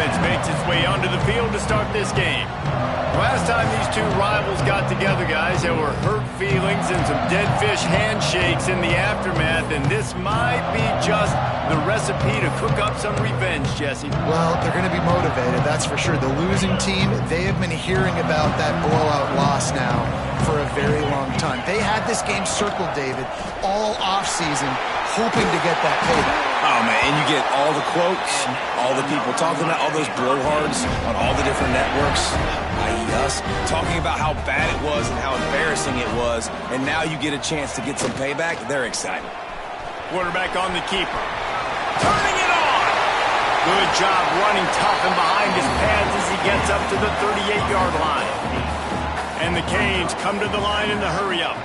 offense makes its way onto the field to start this game. Last time these two rivals got together, guys, there were hurt feelings and some dead fish handshakes in the aftermath, and this might be just the recipe to cook up some revenge, Jesse. Well, they're going to be motivated, that's for sure. The losing team, they have been hearing about that blowout loss now for a very long time. They had this game circled, David, all offseason, hoping to get that payback. Oh, man, and you get all the quotes, all the people talking about all those blowhards on all the different networks, i.e. us, talking about how bad it was and how embarrassing it was, and now you get a chance to get some payback. They're excited. Quarterback on the keeper. Turning it on! Good job running tough and behind his pads as he gets up to the 38-yard line. And the Canes come to the line in the hurry-up.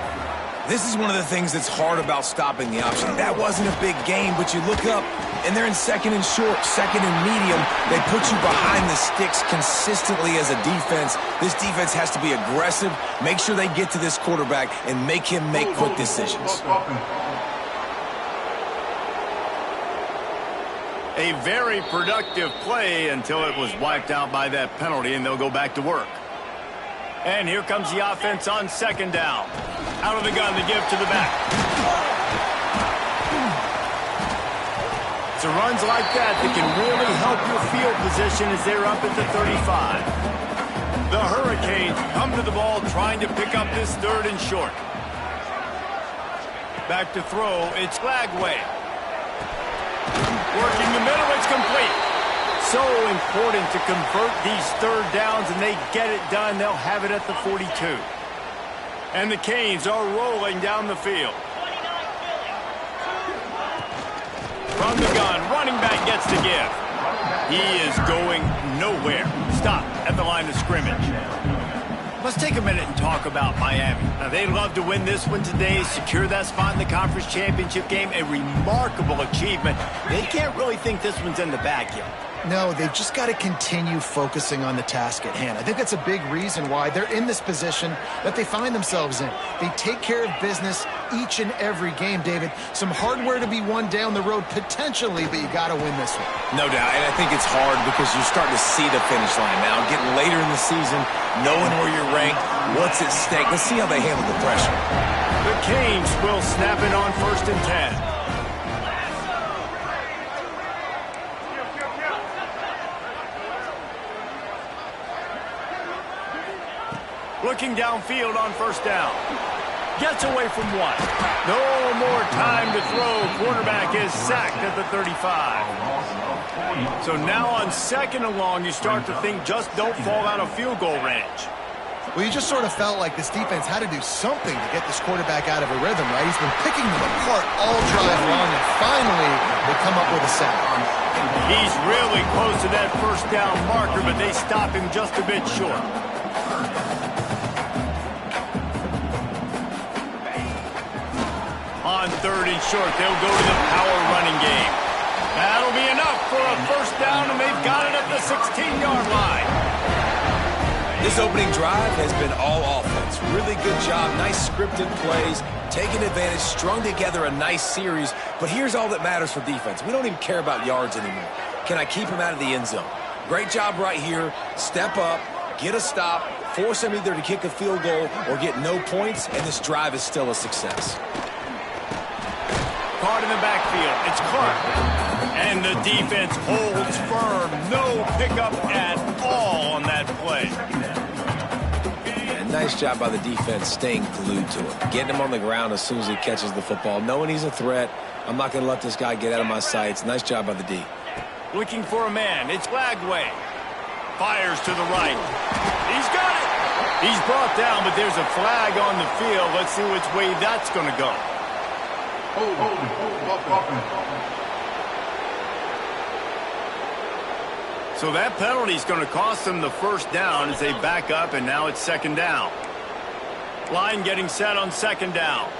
This is one of the things that's hard about stopping the option. That wasn't a big game, but you look up, and they're in second and short, second and medium. They put you behind the sticks consistently as a defense. This defense has to be aggressive, make sure they get to this quarterback, and make him make quick decisions. A very productive play until it was wiped out by that penalty, and they'll go back to work. And here comes the offense on second down. Out of the gun, the give to the back. It's runs like that can really help your field position as they're up at the 35. The Hurricanes come to the ball trying to pick up this third and short. Back to throw, it's Flagway. Working the middle, it's complete. So important to convert these third downs, and they get it done. They'll have it at the 42. And the Canes are rolling down the field. From the gun, running back gets the give. He is going nowhere. Stop at the line of scrimmage. Let's take a minute and talk about Miami. Now, they'd love to win this one today, secure that spot in the conference championship game. A remarkable achievement. They can't really think this one's in the bag yet. No, they've just got to continue focusing on the task at hand. I think that's a big reason why they're in this position that they find themselves in. They take care of business each and every game, David. Some hardware to be won down the road potentially, but you got to win this one. No doubt, and I think it's hard because you're starting to see the finish line now. Getting later in the season, knowing where you're ranked, what's at stake. Let's see how they handle the pressure. The Canes will snap it on 1st and 10. Looking downfield on 1st down. Gets away from one. No more time to throw. Quarterback is sacked at the 35. So now on 2nd and long, you start to think just don't fall out of field goal range. Well, you just sort of felt like this defense had to do something to get this quarterback out of a rhythm, right? He's been picking them apart all drive long, and finally they come up with a sack. He's really close to that 1st down marker, but they stop him just a bit short. On 3rd and short, they'll go to the power running game. That'll be enough for a 1st down, and they've got it at the 16-yard line. This opening drive has been all offense. Really good job, nice scripted plays, taking advantage, strung together a nice series. But here's all that matters for defense. We don't even care about yards anymore. Can I keep him out of the end zone? Great job right here. Step up, get a stop, force him either to kick a field goal or get no points, and this drive is still a success. Caught in the backfield. It's Clark. And the defense holds firm. No pickup at all on that play. And nice job by the defense staying glued to it. Getting him on the ground as soon as he catches the football. Knowing he's a threat. I'm not going to let this guy get out of my sights. Nice job by the D. Looking for a man. It's Flagway. Fires to the right. He's got it. He's brought down, but there's a flag on the field. Let's see which way that's going to go. So that penalty is going to cost them the 1st down as they back up, and now it's 2nd down. Line getting set on 2nd down.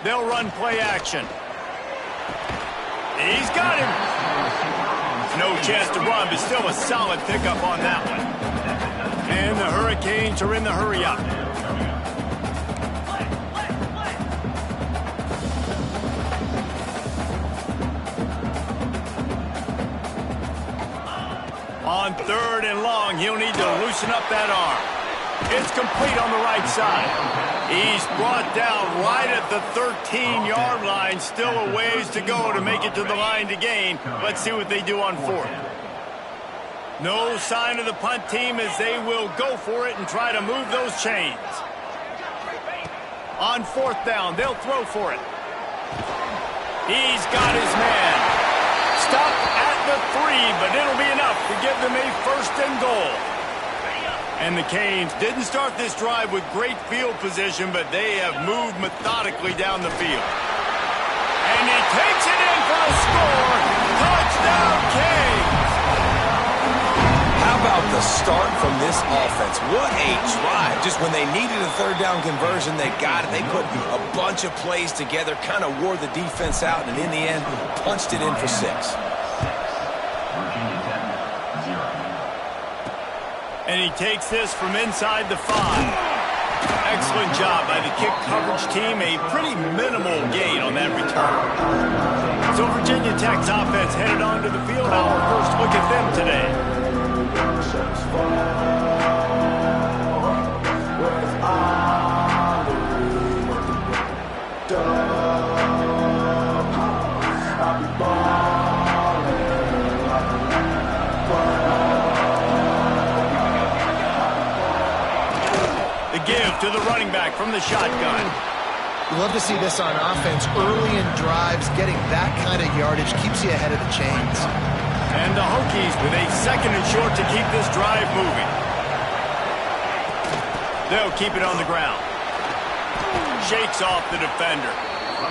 They'll run play action. He's got him. No chance to run, but still a solid pickup on that one. And the Hurricanes are in the hurry-up. 3rd and long. He'll need to loosen up that arm. It's complete on the right side. He's brought down right at the 13-yard line. Still a ways to go to make it to the line to gain. Let's see what they do on 4th. No sign of the punt team as they will go for it and try to move those chains. On 4th down, they'll throw for it. He's got his man. Stop at the 3, but it'll be enough to give them a 1st and goal. And the Canes didn't start this drive with great field position, but they have moved methodically down the field. And he takes it in for the score. Touchdown, Canes! How about the start from this offense? What a drive. Just when they needed a 3rd down conversion, they got it. They put a bunch of plays together, kind of wore the defense out, and in the end, punched it in for 6. And he takes this from inside the 5. Excellent job by the kick coverage team. A pretty minimal gain on that return. So Virginia Tech's offense headed onto the field. Our first look at them today. The give to the running back from the shotgun. You love to see this on offense. Early in drives, getting that kind of yardage keeps you ahead of the chains. And the Hokies with a 2nd and short to keep this drive moving. They'll keep it on the ground. Shakes off the defender.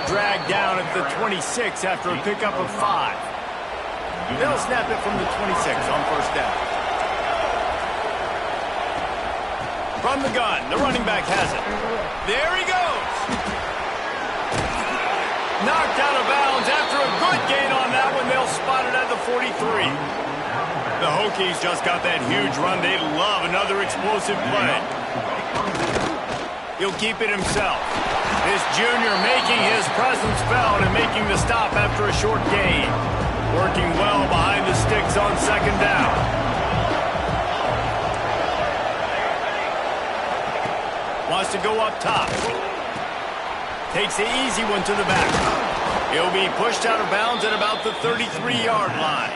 Dragged down at the 26 after a pickup of 5. They'll snap it from the 26 on 1st down. From the gun, the running back has it. There he goes. Knocked out of bounds after a good gain on that one. They'll spot it at the 43. The Hokies just got that huge run. They love another explosive play. He'll keep it himself. This junior making his presence felt and making the stop after a short gain. Working well behind the sticks on 2nd down. Wants to go up top. Takes the easy one to the back. He'll be pushed out of bounds at about the 33-yard line.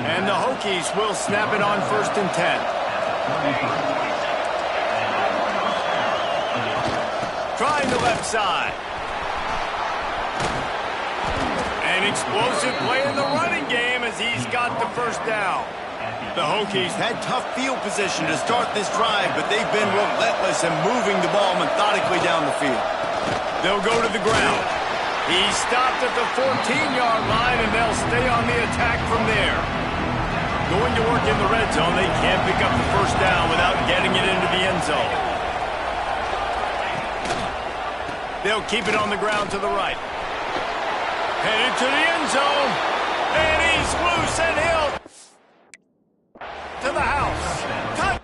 And the Hokies will snap it on 1st and 10. Trying the left side. An explosive play in the running game as he's got the 1st down. The Hokies had tough field position to start this drive, but they've been relentless in moving the ball methodically down the field. They'll go to the ground. He stopped at the 14-yard line, and they'll stay on the attack from there. Going to work in the red zone. They can't pick up the 1st down without getting it into the end zone. They'll keep it on the ground to the right. Headed to the end zone. And he's loose, and he'll to the house. Touch.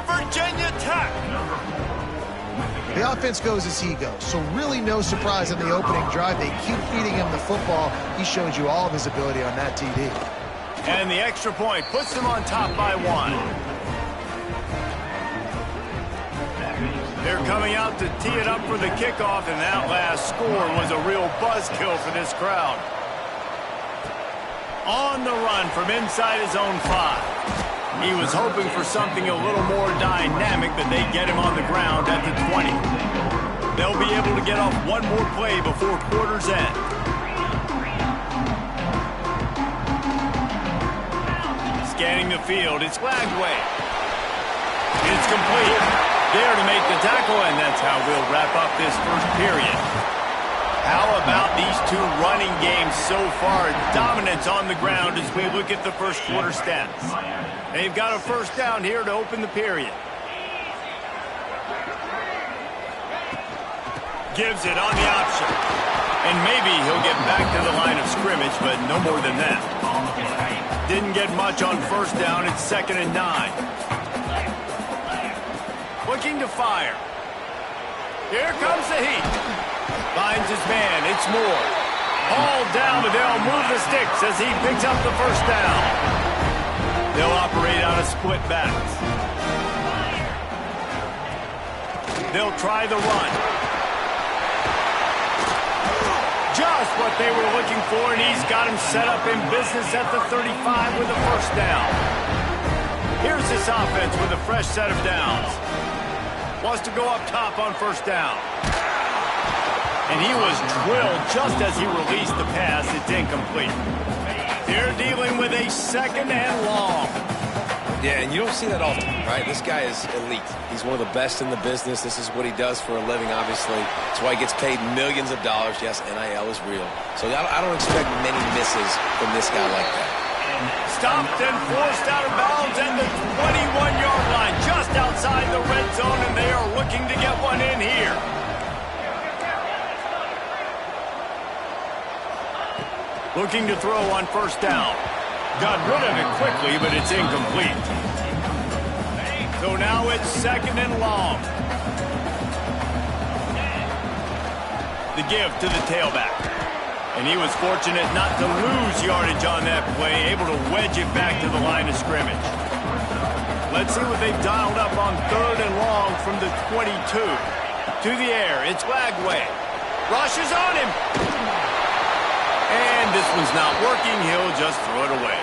Virginia Tech. The offense goes as he goes, so really no surprise in the opening drive. They keep feeding him the football. He showed you all of his ability on that TD. And the extra point puts them on top by 1. They're coming out to tee it up for the kickoff, and that last score was a real buzzkill for this crowd. On the run from inside his own 5. He was hoping for something a little more dynamic, but they get him on the ground at the 20. They'll be able to get off one more play before quarter's end. Scanning the field, it's Lagway. It's complete. There to make the tackle, and that's how we'll wrap up this first period. How about these two running games so far? Dominance on the ground as we look at the first quarter stats. They've got a first down here to open the period. Gives it on the option. And maybe he'll get back to the line of scrimmage, but no more than that. Didn't get much on first down. It's 2nd and 9. Looking to fire. Here comes the heat. Finds his man. It's Moore. All down, but they'll move the sticks as he picks up the first down. They'll operate out of split backs. They'll try the run. Just what they were looking for, and he's got him set up in business at the 35 with a first down. Here's this offense with a fresh set of downs. Wants to go up top on first down. And he was drilled just as he released the pass. It's incomplete. They're dealing with a 2nd and long. Yeah, and you don't see that often, right? This guy is elite. He's one of the best in the business. This is what he does for a living, obviously. That's why he gets paid millions of dollars. Yes, NIL is real. So I don't expect many misses from this guy like that. Stopped and forced out of bounds at the 21-yard line, just outside the red zone, and they are looking to get one in here. Looking to throw on first down. Got rid of it quickly, but it's incomplete. So now it's 2nd and long. The give to the tailback. And he was fortunate not to lose yardage on that play, able to wedge it back to the line of scrimmage. Let's see what they've dialed up on 3rd and long from the 22. To the air, it's Lagway. Rushes on him. And this one's not working. He'll just throw it away.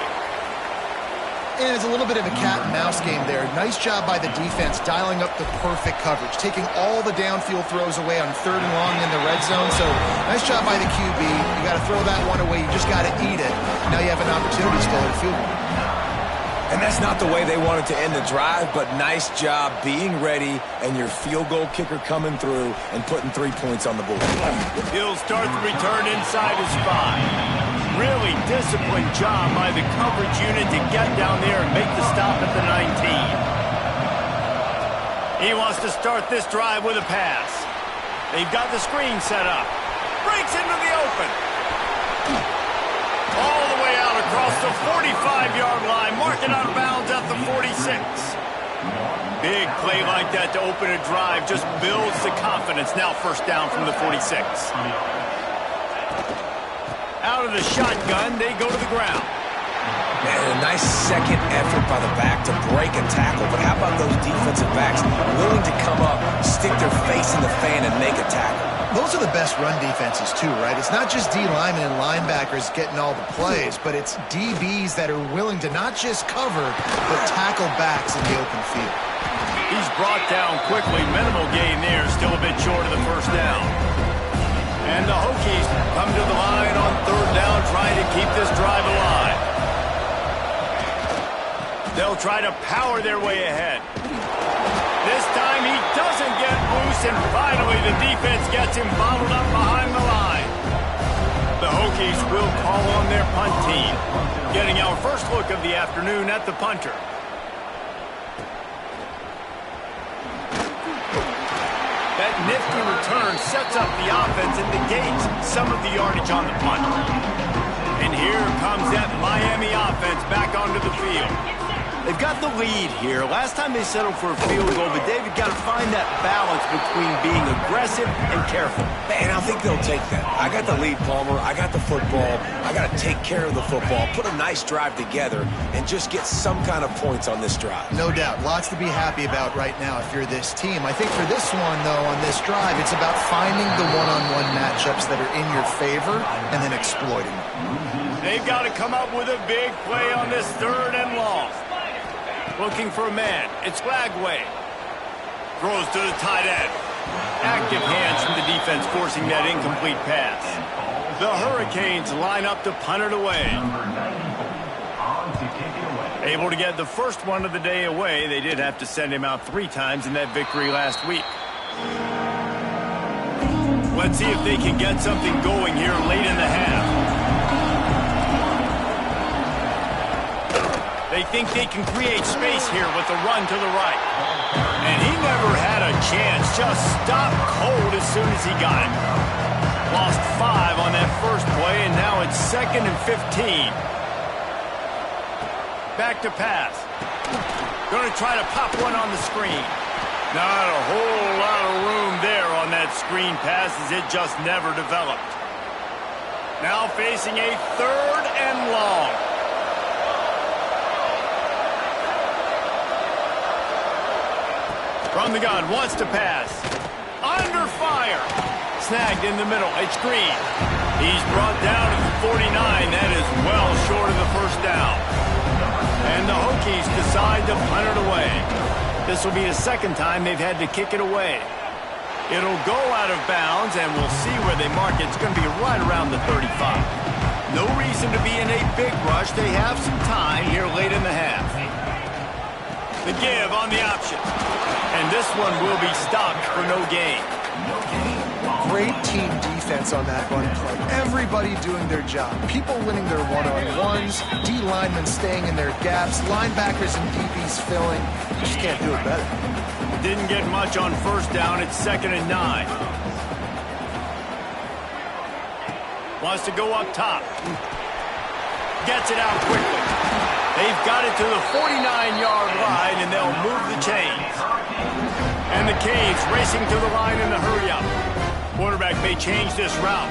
And it's a little bit of a cat and mouse game there. Nice job by the defense dialing up the perfect coverage, taking all the downfield throws away on 3rd and long in the red zone. So nice job by the QB. You got to throw that one away. You just got to eat it. Now you have an opportunity still at field goal. And that's not the way they wanted to end the drive, but nice job being ready and your field goal kicker coming through and putting 3 points on the board. He'll start the return inside his 5. Really disciplined job by the coverage unit to get down there and make the stop at the 19. He wants to start this drive with a pass. They've got the screen set up. Breaks into the open. All the way out across the 45-yard line. Mark it out of bounds at the 46. Big play like that to open a drive just builds the confidence. Now first down from the 46. Out of the shotgun, they go to the ground. Man, a nice second effort by the back to break a tackle. But how about those defensive backs willing to come up, stick their face in the fan, and make a tackle? Those are the best run defenses, too, right? It's not just D linemen and linebackers getting all the plays, but it's DBs that are willing to not just cover, but tackle backs in the open field. He's brought down quickly. Minimal gain there, still a bit short of the first down. And the Hokies come to the line on 3rd down, trying to keep this drive alive. They'll try to power their way ahead. This time he doesn't get loose, and finally the defense gets him bottled up behind the line. The Hokies will call on their punt team. Getting our first look of the afternoon at the punter. That nifty return sets up the offense and negates some of the yardage on the punt. And here comes that Miami offense back onto the field. They've got the lead here. Last time they settled for a field goal, but David got to find that balance between being aggressive and careful. Man, I think they'll take that. I got the lead, Palmer. I got the football. I got to take care of the football, put a nice drive together, and just get some kind of points on this drive. No doubt. Lots to be happy about right now if you're this team. I think for this one, though, on this drive, it's about finding the one-on-one matchups that are in your favor and then exploiting them. They've got to come up with a big play on this 3rd and long. Looking for a man. It's Glagway. Throws to the tight end. Active hands from the defense forcing that incomplete pass. The Hurricanes line up to punt it away. Able to get the first one of the day away. They did have to send him out 3 times in that victory last week. Let's see if they can get something going here late in the half. They think they can create space here with the run to the right. And he never had a chance. Just stopped cold as soon as he got it. Lost 5 on that first play, and now it's 2nd and 15. Back to pass. Going to try to pop one on the screen. Not a whole lot of room there on that screen pass as it just never developed. Now facing a 3rd and long. From the gun, wants to pass. Under fire. Snagged in the middle. It's Green. He's brought down to the 49. That is well short of the first down. And the Hokies decide to punt it away. This will be the 2nd time they've had to kick it away. It'll go out of bounds, and we'll see where they mark it. It's going to be right around the 35. No reason to be in a big rush. They have some time here late in the half. The give on the option. And this one will be stopped for no gain. Great team defense on that run play. Everybody doing their job. People winning their one-on-ones, D linemen staying in their gaps, linebackers and DBs filling. You just can't do it better. Didn't get much on first down. It's 2nd and 9. Wants to go up top. Gets it out quickly. They've got it to the 49-yard line, and they'll move the chains. And the Canes racing to the line in the hurry-up. Quarterback may change this route.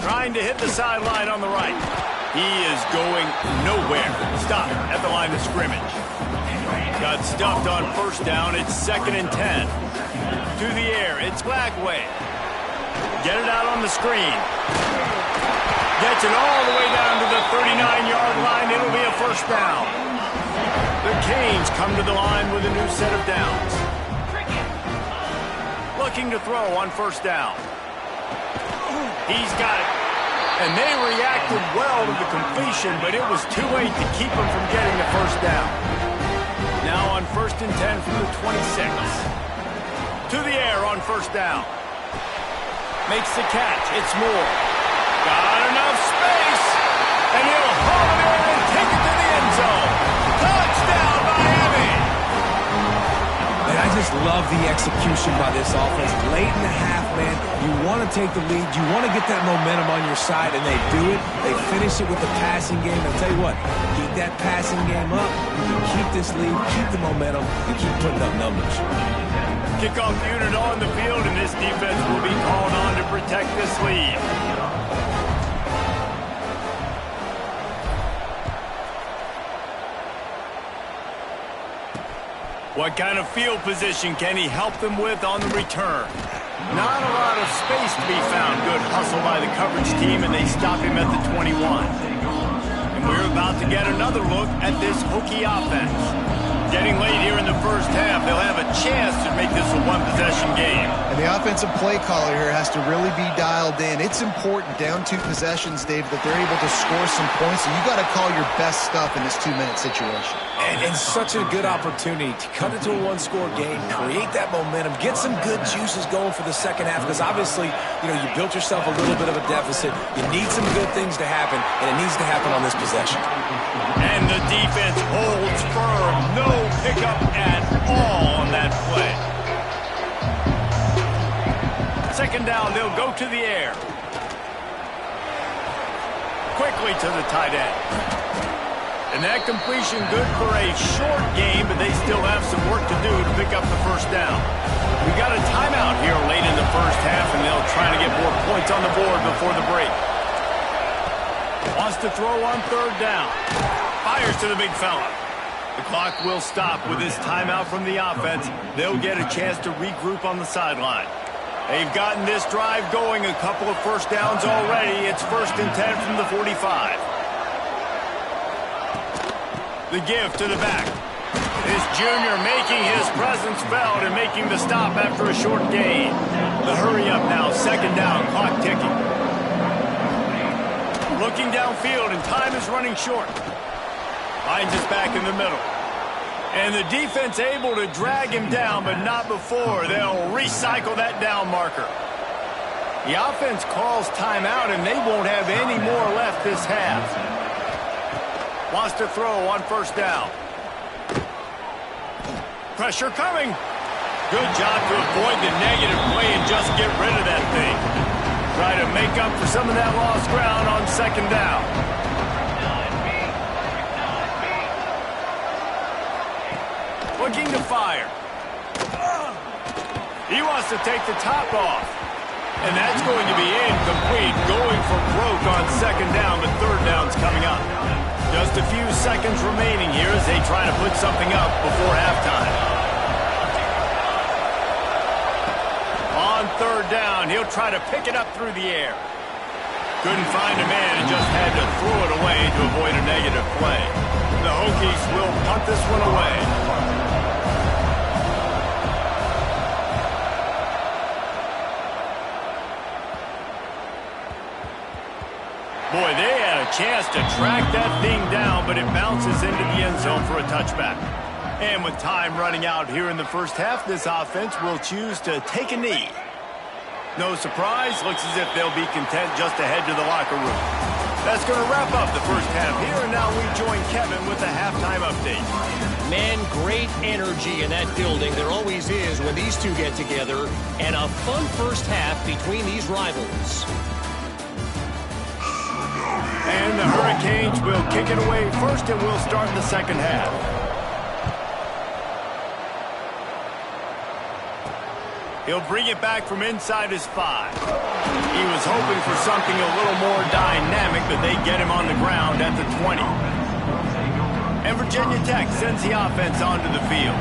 Trying to hit the sideline on the right. He is going nowhere. Stop at the line of scrimmage. Got stuffed on first down. It's 2nd and 10. To the air. It's Glagway. Get it out on the screen. Gets it all the way down to the 39-yard line. It'll be a first down. The Canes come to the line with a new set of downs. Looking to throw on first down. He's got it. And they reacted well to the completion, but it was too late to keep him from getting the first down. Now on 1st and 10 from the 26. To the air on first down. Makes the catch. It's Moore. Got enough space. And he'll haul it in and take it to the end zone. Touchdown, Miami. And I just love the execution by this offense. Late in the half, man, you want to take the lead. You want to get that momentum on your side, and they do it. They finish it with the passing game. I'll tell you what, keep that passing game up. You can keep this lead, keep the momentum, and keep putting up numbers. Kickoff unit on the field, and this defense will be called on to protect this lead. What kind of field position can he help them with on the return? Not a lot of space to be found. Good hustle by the coverage team, and they stop him at the 21. And we're about to get another look at this Hokie offense. Getting late here in the first half, they'll have a chance to make this a one-possession game. And the offensive play caller here has to really be dialed in. It's important, down 2 possessions, Dave, that they're able to score some points, and you got to call your best stuff in this 2-minute situation. And such a good opportunity to cut it to a one-score game, create that momentum, get some good juices going for the second half, because obviously, you built yourself a little bit of a deficit. You need some good things to happen, and it needs to happen on this possession. And the defense holds firm. No pickup at all on that play. Second down, they'll go to the air. Quickly to the tight end. And that completion good for a short game, but they still have some work to do to pick up the first down. We got a timeout here late in the first half, and they'll try to get more points on the board before the break. Wants to throw on third down. Fires to the big fella. The clock will stop with this timeout from the offense. They'll get a chance to regroup on the sideline. They've gotten this drive going, a couple of first downs already. It's 1st and 10 from the 45. The give to the back. This junior making his presence felt and making the stop after a short gain. The hurry up now, 2nd down, clock ticking. Looking downfield and time is running short. Finds his back in the middle. And the defense able to drag him down, but not before. They'll recycle that down marker. The offense calls timeout, and they won't have any more left this half. Wants to throw on 1st down. Pressure coming. Good job to avoid the negative play and just get rid of that thing. Try to make up for some of that lost ground on 2nd down. Looking to fire. He wants to take the top off. And that's going to be incomplete. Going for broke on 2nd down, but 3rd down's coming up. Just a few seconds remaining here as they try to put something up before halftime. On 3rd down, he'll try to pick it up through the air. Couldn't find a man and just had to throw it away to avoid a negative play. The Hokies will punt this one away. Boy, they had a chance to track that thing down, but it bounces into the end zone for a touchback. And with time running out here in the first half, this offense will choose to take a knee. No surprise, looks as if they'll be content just to head to the locker room. That's going to wrap up the first half here, and now we join Kevin with the halftime update. Man, great energy in that building. There always is when these two get together, and a fun first half between these rivals. And the Hurricanes will kick it away first, and we'll start the second half. He'll bring it back from inside his 5. He was hoping for something a little more dynamic, but they get him on the ground at the 20. And Virginia Tech sends the offense onto the field.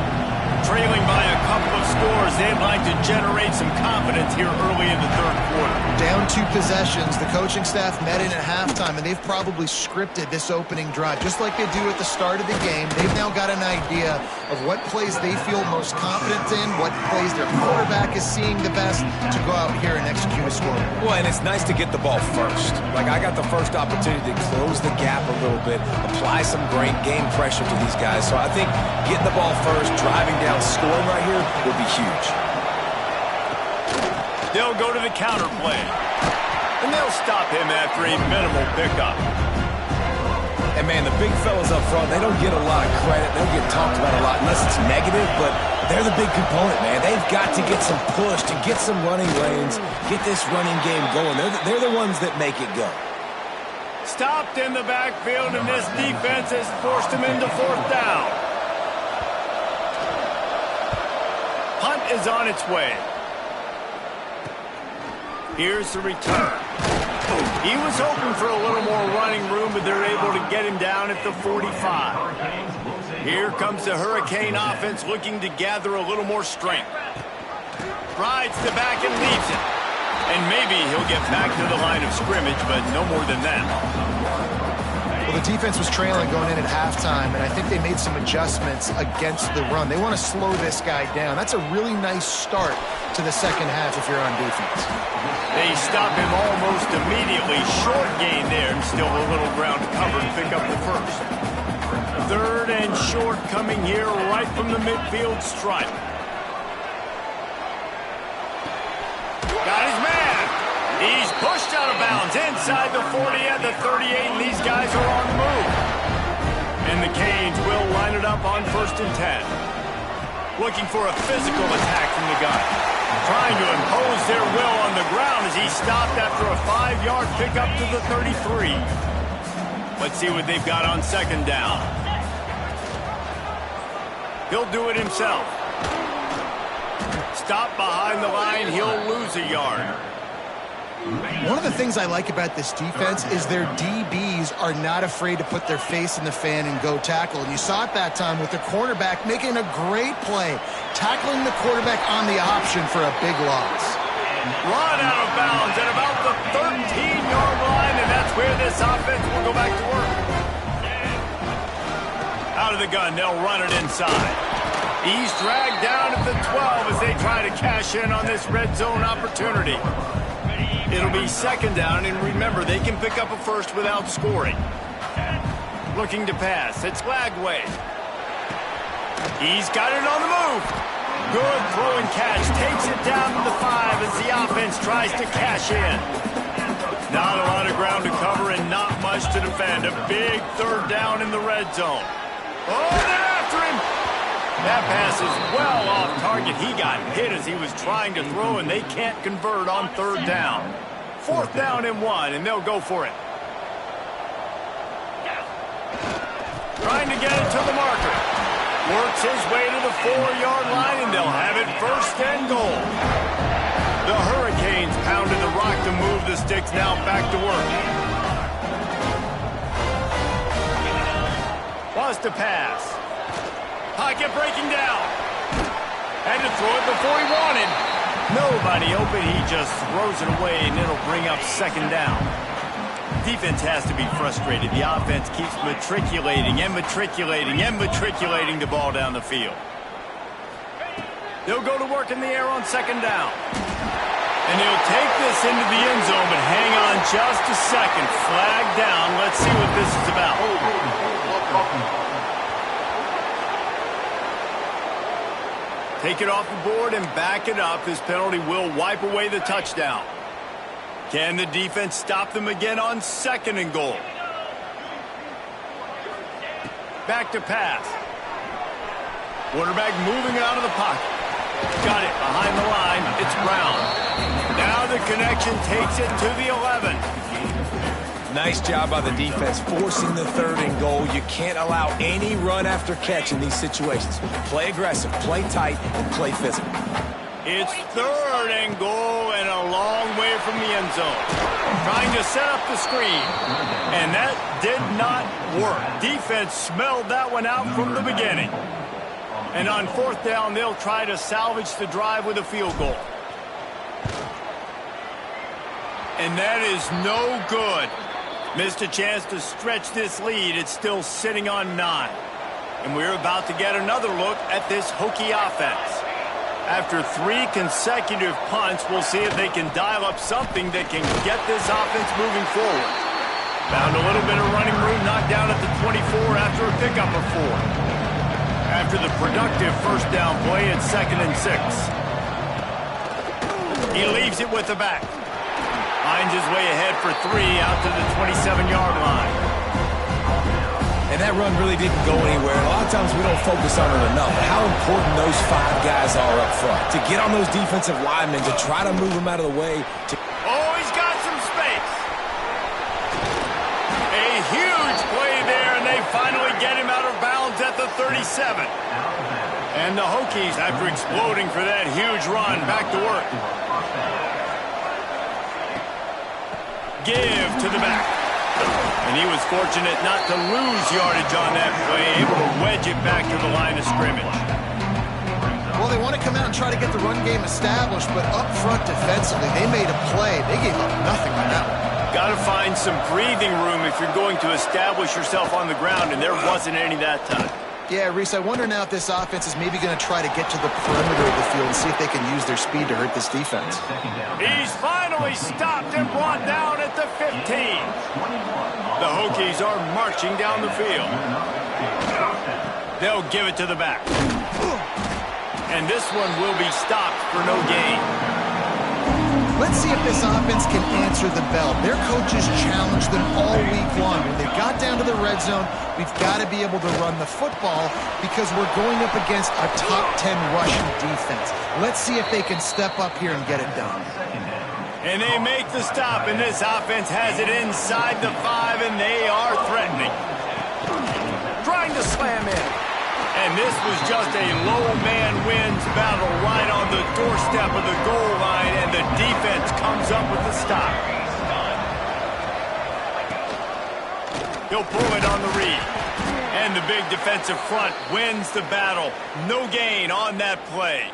Trailing by a couple of scores, they'd like to generate some confidence here early in the 3rd quarter. Down 2 possessions, the coaching staff met in at halftime, and they've probably scripted this opening drive. Just like they do at the start of the game, they've now got an idea of what plays they feel most confident in, what plays their quarterback is seeing the best to go out here and execute a score. Well, and it's nice to get the ball first. Like, I got the first opportunity to close the gap a little bit, apply some great game pressure to these guys. So I think getting the ball first, driving down, scoring right here will be huge. They'll go to the counter play. And they'll stop him after a minimal pickup. And, man, the big fellas up front, they don't get a lot of credit. They don't get talked about a lot unless it's negative, but they're the big component, man. They've got to get some push, to get some running lanes, get this running game going. They're the ones that make it go. Stopped in the backfield, and this defense has forced him into 4th down. Punt is on its way. Here's the return. He was hoping for a little more running room, but they're able to get him down at the 45. Here comes the Hurricane offense looking to gather a little more strength. Rides the back and leaves it. And maybe he'll get back to the line of scrimmage, but no more than that. Well, the defense was trailing going in at halftime, and I think they made some adjustments against the run. They want to slow this guy down. That's a really nice start to the second half if you're on defense. They stop him almost immediately. Short gain there, and still a little ground to cover to pick up the first. 3rd and short coming here right from the midfield stripe. Got his man. He's pushed out of bounds inside the 40 at the 38, and these guys are on the move. And the Canes will line it up on 1st and 10. Looking for a physical attack from the gun. Trying to impose their will on the ground as he stopped after a 5-yard pickup to the 33. But Let's see what they've got on second down. He'll do it himself. Stop behind the line, he'll lose a yard. One of the things I like about this defense is their DBs are not afraid to put their face in the fan and go tackle. And you saw it that time with the cornerback making a great play, tackling the quarterback on the option for a big loss. Run out of bounds at about the 13-yard line, and that's where this offense will go back to work. Out of the gun, they'll run it inside. He's dragged down at the 12 as they try to cash in on this red zone opportunity. It'll be second down, and remember, they can pick up a first without scoring. Looking to pass. It's Lagway. He's got it on the move. Good throw and catch. Takes it down to the 5 as the offense tries to cash in. Not a lot of ground to cover and not much to defend. A big third down in the red zone. Oh, they're after him. That pass is well off target. He got hit as he was trying to throw, and they can't convert on third down. Fourth down and 1, and they'll go for it. Trying to get it to the marker. Works his way to the 4-yard line, and they'll have it first and goal. The Hurricanes pounded the rock to move the sticks, now back to work. Wants to pass. Pocket breaking down. Had to throw it before he wanted. Nobody open. He just throws it away, and it'll bring up second down. Defense has to be frustrated. The offense keeps matriculating and matriculating and matriculating the ball down the field. They'll go to work in the air on second down. And he'll take this into the end zone, but hang on just a second. Flag down. Let's see what this is about. Take it off the board and back it up. This penalty will wipe away the touchdown. Can the defense stop them again on second and goal? Back to pass. Quarterback moving out of the pocket. Got it behind the line. It's Brown. Now the connection takes it to the 11. Nice job by the defense forcing the third and goal. You can't allow any run after catch in these situations. Play aggressive, play tight, and play physical. It's third and goal and a long way from the end zone. Trying to set up the screen. And that did not work. Defense smelled that one out from the beginning. And on fourth down, they'll try to salvage the drive with a field goal. And that is no good. Missed a chance to stretch this lead. It's still sitting on 9. And we're about to get another look at this Hokie offense. After 3 consecutive punts, we'll see if they can dial up something that can get this offense moving forward. Found a little bit of running room, knocked down at the 24 after a pickup of 4. After the productive first down play, it's second and 6. He leaves it with the back. Finds his way ahead for 3 out to the 27-yard line. And that run really didn't go anywhere. And a lot of times we don't focus on it enough. How important those 5 guys are up front. To get on those defensive linemen, to try to move them out of the way. Oh, he's got some space. A huge play there, and they finally get him out of bounds at the 37. And the Hokies, after exploding for that huge run, back to work. Give to the back. And he was fortunate not to lose yardage on that play, able to wedge it back to the line of scrimmage. Well, they want to come out and try to get the run game established, but up front defensively, they made a play. They gave up nothing on that one. Got to find some breathing room if you're going to establish yourself on the ground, and there wasn't any that time. Yeah, Reese, I wonder now if this offense is maybe going to try to get to the perimeter of the field and see if they can use their speed to hurt this defense. He's finally stopped and brought down at the 15. The Hokies are marching down the field. They'll give it to the back. And this one will be stopped for no gain. Let's see if this offense can answer the bell. Their coaches challenged them all week long. When they got down to the red zone, we've got to be able to run the football because we're going up against a top 10 rushing defense. Let's see if they can step up here and get it done. And they make the stop, and this offense has it inside the 5, and they are threatening. And this was just a low man wins battle right on the doorstep of the goal line, and the defense comes up with the stop. He'll pull it on the read. And the big defensive front wins the battle. No gain on that play.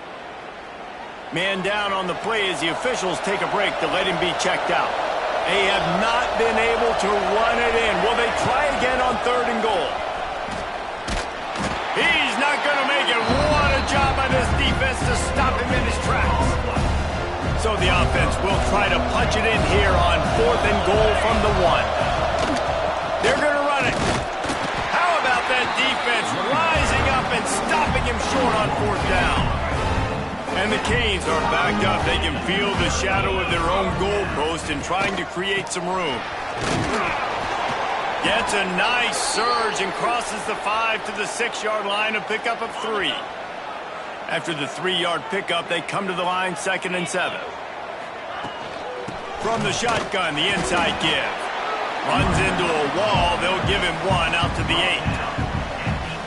Man down on the play as the officials take a break to let him be checked out. They have not been able to run it in. Will they try again on 3rd and goal? He's not going to make it. What a job by this defense to stop him in his tracks. So the offense will try to punch it in here on 4th and goal from the 1. They're going to run it. How about that defense rising up and stopping him short on 4th down? And the Canes are backed up. They can feel the shadow of their own goalpost and trying to create some room. Gets a nice surge and crosses the 5 to the 6-yard line, a pickup of 3. After the 3-yard pickup, they come to the line 2nd and 7. From the shotgun, the inside give. Runs into a wall. They'll give him 1 out to the 8.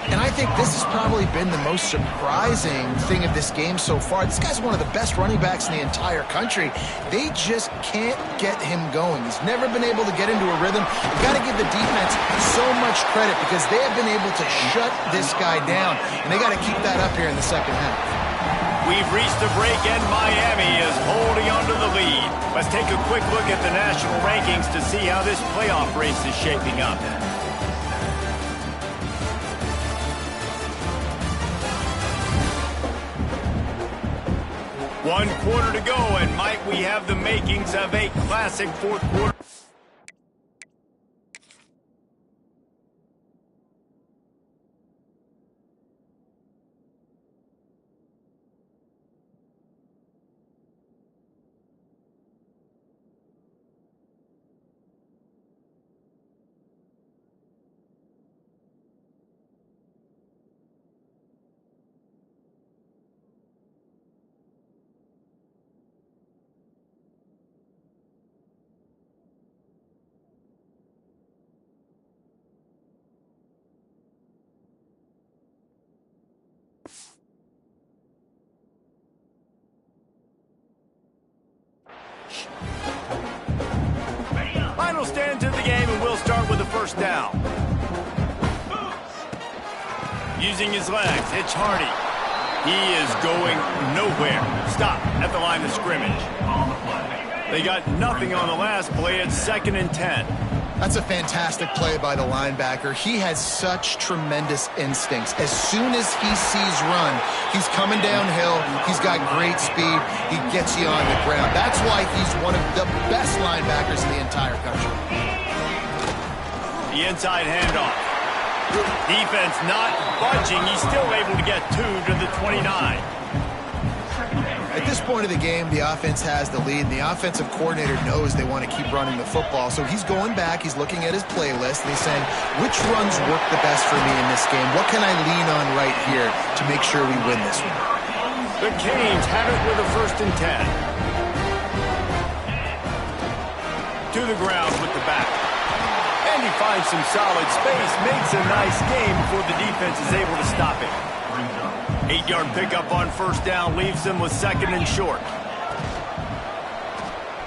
And I think this has probably been the most surprising thing of this game so far. This guy's one of the best running backs in the entire country. They just can't get him going. He's never been able to get into a rhythm. You've got to give the defense so much credit because they have been able to shut this guy down. And they got to keep that up here in the second half. We've reached a break, and Miami is holding onto the lead. Let's take a quick look at the national rankings to see how this playoff race is shaping up. One quarter to go, and might we have the makings of a classic 4th quarter. Final stands of the game, and we'll start with the 1st down. Using his legs, it's Hardy. He is going nowhere. Stop at the line of scrimmage. They got nothing on the last play. It's 2nd and 10. That's a fantastic play by the linebacker. He has such tremendous instincts. As soon as he sees run, he's coming downhill. He's got great speed. He gets you on the ground. That's why he's one of the best linebackers in the entire country. The inside handoff. Defense not budging. He's still able to get 2 to the 29. At this point of the game, the offense has the lead, and the offensive coordinator knows they want to keep running the football. So he's going back, he's looking at his playlist, and he's saying, which runs work the best for me in this game? What can I lean on right here to make sure we win this one? The Canes have it with a 1st and 10. To the ground with the back. And he finds some solid space, makes a nice game before the defense is able to stop him. 8-yard pickup on 1st down leaves them with 2nd and short.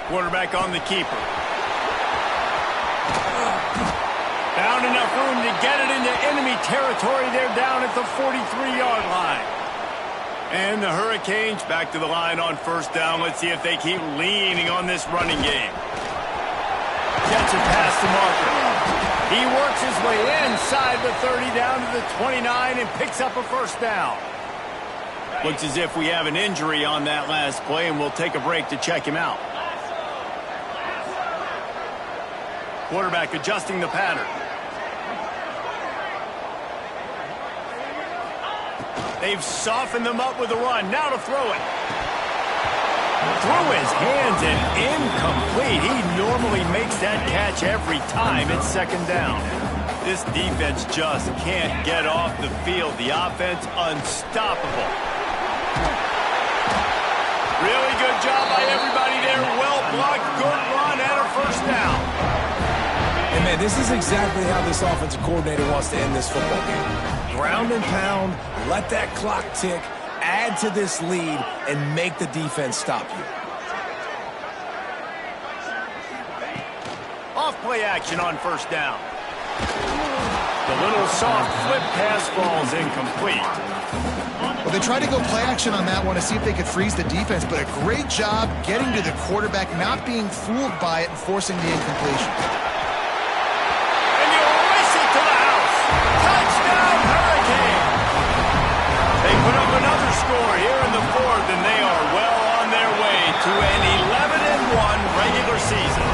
Quarterback on the keeper. Found enough room to get it into enemy territory. They're down at the 43-yard line. And the Hurricanes back to the line on 1st down. Let's see if they keep leaning on this running game. Gets it past the marker. He works his way inside the 30 down to the 29 and picks up a 1st down. Looks as if we have an injury on that last play, and we'll take a break to check him out. Quarterback adjusting the pattern. They've softened them up with a run. Now to throw it. Through his hands and incomplete. He normally makes that catch every time. It's 2nd down. This defense just can't get off the field. The offense unstoppable. Really good job by everybody there. Well blocked, good run, and a 1st down. And, man, this is exactly how this offensive coordinator wants to end this football game. Ground and pound, let that clock tick, add to this lead, and make the defense stop you. Off-play action on first down. The little soft flip pass falls incomplete. Well, they tried to go play action on that one to see if they could freeze the defense, but a great job getting to the quarterback, not being fooled by it and forcing the incompletion. And you race it to the house. Touchdown, Hurricane. They put up another score here in the fourth, and they are well on their way to an 11-1 regular season.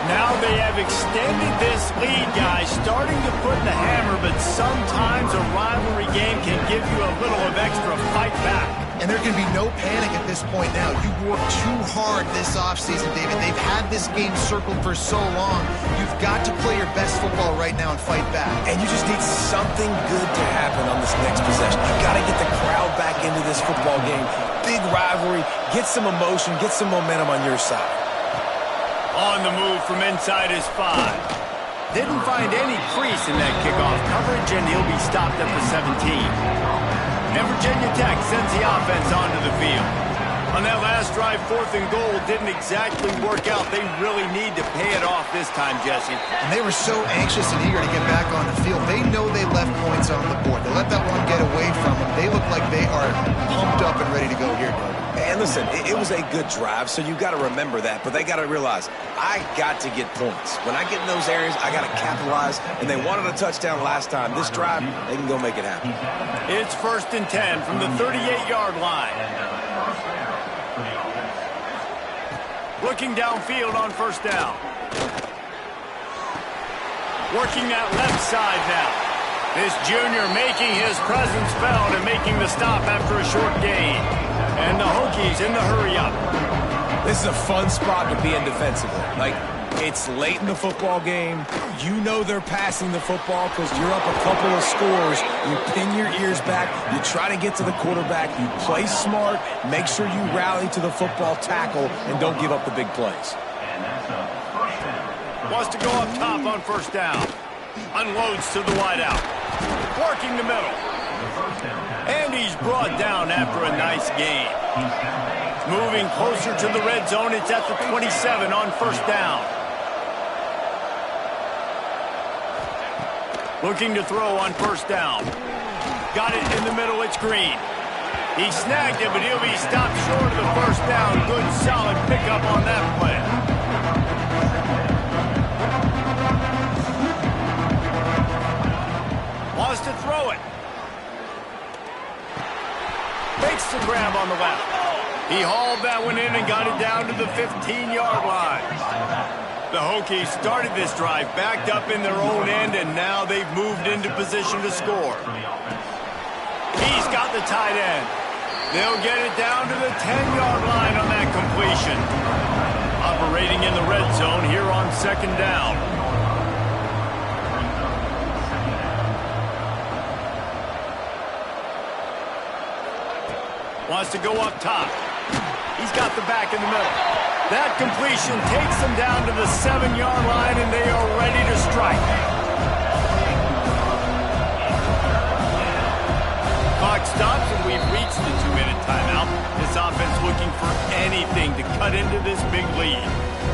Now they have extended this lead, guys, starting to put the hammer, but sometimes a rivalry game can give you a little of extra fight back. And there can be no panic at this point now. You worked too hard this offseason, David. They've had this game circled for so long. You've got to play your best football right now and fight back. And you just need something good to happen on this next possession. You got to get the crowd back into this football game. Big rivalry. Get some emotion. Get some momentum on your side. On the move from inside his 5. Didn't find any crease in that kickoff coverage, and he'll be stopped at the 17. And Virginia Tech sends the offense onto the field. On that last drive, 4th and goal didn't exactly work out. They really need to pay it off this time, Jesse. And they were so anxious and eager to get back on the field. They know they left points on the board. They let that one get away from them. They look like they are pumped up and ready to go here, David. And listen, it was a good drive, so you got to remember that. But they got to realize, I got to get points. When I get in those areas, I got to capitalize. And they wanted a touchdown last time. This drive, they can go make it happen. It's 1st and 10 from the 38-yard line. Looking downfield on first down. Working that left side now. This junior making his presence felt and making the stop after a short gain. And the Hokies in the hurry-up. This is a fun spot to be in defensively. Like, it's late in the football game. You know they're passing the football because you're up a couple of scores. You pin your ears back. You try to get to the quarterback. You play smart. Make sure you rally to the football tackle and don't give up the big plays. Wants to go up top on first down. Unloads to the wideout. Working the middle. And he's brought down after a nice gain. Moving closer to the red zone. It's at the 27 on first down. Looking to throw on first down. Got it in the middle. It's Green. He snagged it, but he'll be stopped short of the first down. Good, solid pickup on that play. Wants to throw it. Makes the grab on the left. He hauled that one in and got it down to the 15-yard line. The Hokies started this drive backed up in their own end, and now they've moved into position to score. He's got the tight end. They'll get it down to the 10-yard line on that completion. Operating in the red zone here on second down. Wants to go up top. He's got the back in the middle. That completion takes them down to the 7-yard line, and they are ready to strike. Clock stops, and we've reached the 2-minute timeout. This offense looking for anything to cut into this big lead.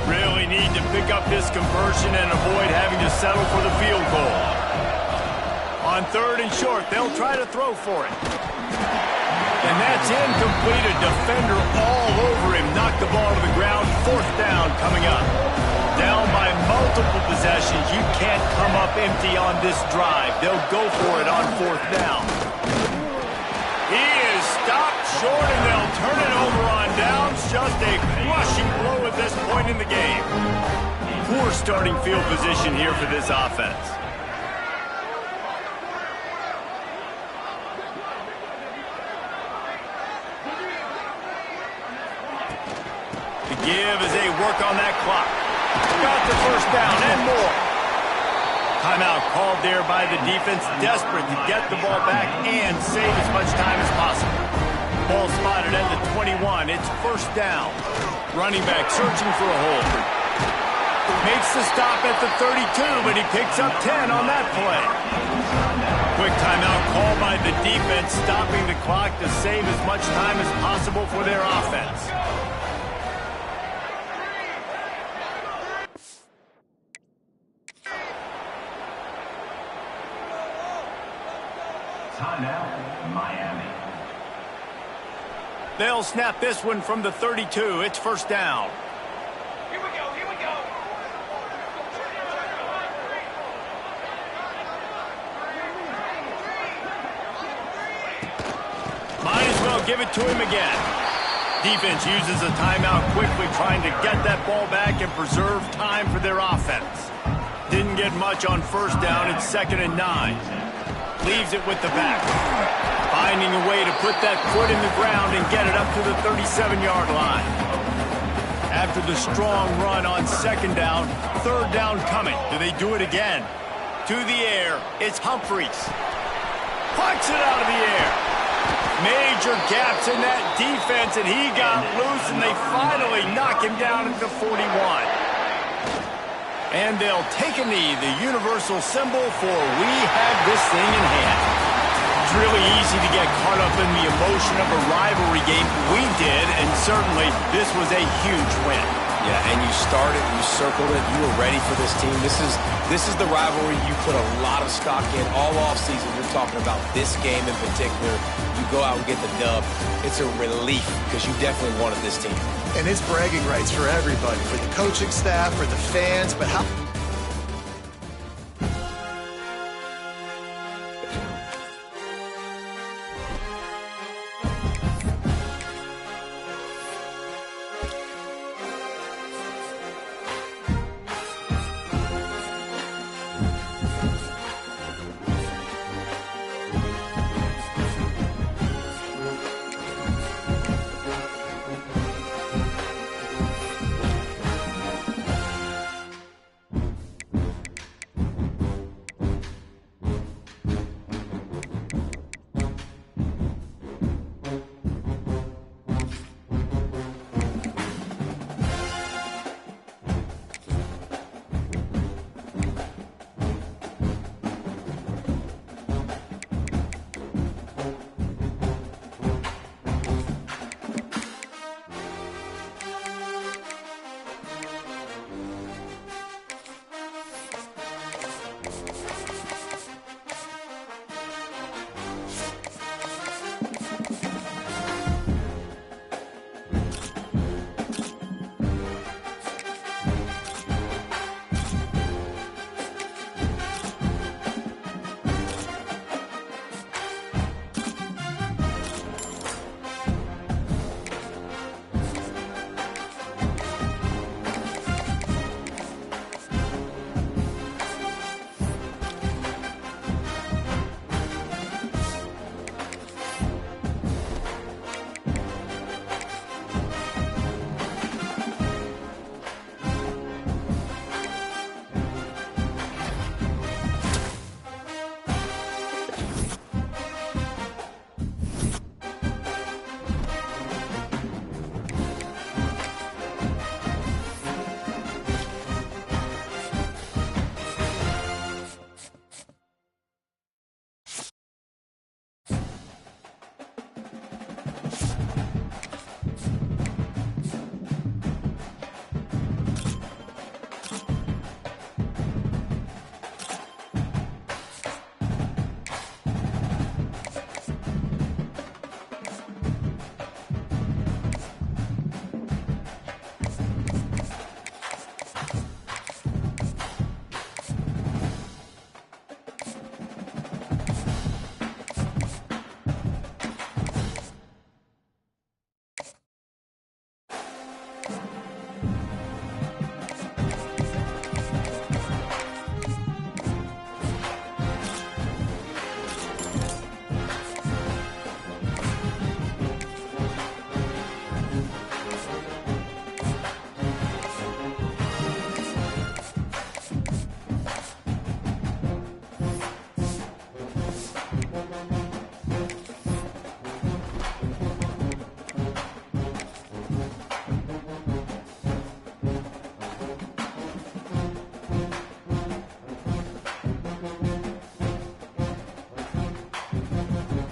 Really need to pick up this conversion and avoid having to settle for the field goal. On 3rd and short, they'll try to throw for it. And that's incomplete. A defender all over him. Knocked the ball to the ground. 4th down coming up. Down by multiple possessions. You can't come up empty on this drive. They'll go for it on 4th down. He is stopped short, and they'll turn it over on downs. Just a crushing blow at this point in the game. Poor starting field position here for this offense. Give as they work on that clock. Got the first down and more. Timeout called there by the defense, desperate to get the ball back and save as much time as possible. Ball spotted at the 21. It's first down. Running back searching for a hole. Makes the stop at the 32, but he picks up 10 on that play. Quick timeout called by the defense, stopping the clock to save as much time as possible for their offense. Timeout, Miami. They'll snap this one from the 32. It's first down. Here we go, here we go. Might as well give it to him again. Defense uses a timeout quickly, trying to get that ball back and preserve time for their offense. Didn't get much on first down. It's 2nd and 9. Leaves it with the back. Finding a way to put that foot in the ground and get it up to the 37-yard line. After the strong run on 2nd down, 3rd down coming. Do they do it again? To the air, it's Humphries. Pucks it out of the air. Major gaps in that defense, and he got loose, and they finally knock him down at the 41. And they'll take a knee, the universal symbol for we have this thing in hand. It's really easy to get caught up in the emotion of a rivalry game. We did, and certainly this was a huge win. Yeah, and you started, you circled it, you were ready for this team. This is the rivalry you put a lot of stock in all offseason. You're talking about this game in particular. You go out and get the dub. It's a relief because you definitely wanted this team. And it's bragging rights for everybody, for the coaching staff, for the fans, but how